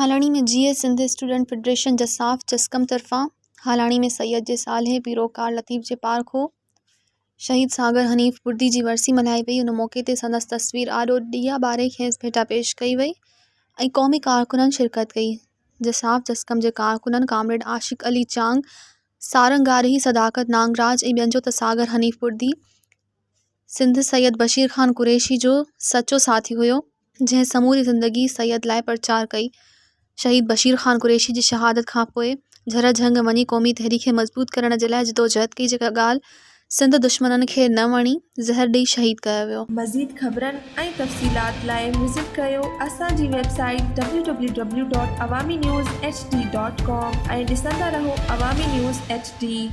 हालाणी में GS Sindh student federation जसाफ जसकम तरफ़ां हालाणी में सैयद जे साले पीरोकार लतीफ़ जे पार्खो शहीद सागर हनीफ़ बुर्दी जी वरसी मल्हाई वई। उन मौक़े ते संदसि तस्वीर आॾो ॾिया ॿारे खेसि भेटा पेश कई वई ऐं क़ौमी कारकुननि शिरकत कई। जसाफ जसकम जे कारकुननि कामरेड आशिक अली चांग, सारंगारही सदाकत नागराज ऐं ॿियनि जो त सागर हनीफ़ बुर्दी सिंध सैयद बशीर ख़ान कुरैशी जो सचो साथी हुयो, जंहिं समूरी ज़िंदगी सैयद लाइ प्रचार कई। शहीद बशीर ख़ान कुरैशी जी शहादत खां पोइ झर झंग वञी क़ौमी तहरीक खे मज़बूत करण जे लाइ जिदोजहद कई, जेका ॻाल्हि सिंध दुश्मननि खे न वणी ज़हर ॾेई शहीद कयो वियो। मज़ीद ख़बरनि ऐं तफ़सीलात लाइ विज़िट कयो असांजी वेबसाइट www.awamiNewsHD.com ऐं ॾिसंदा रहो अवामी न्यूज़ HD।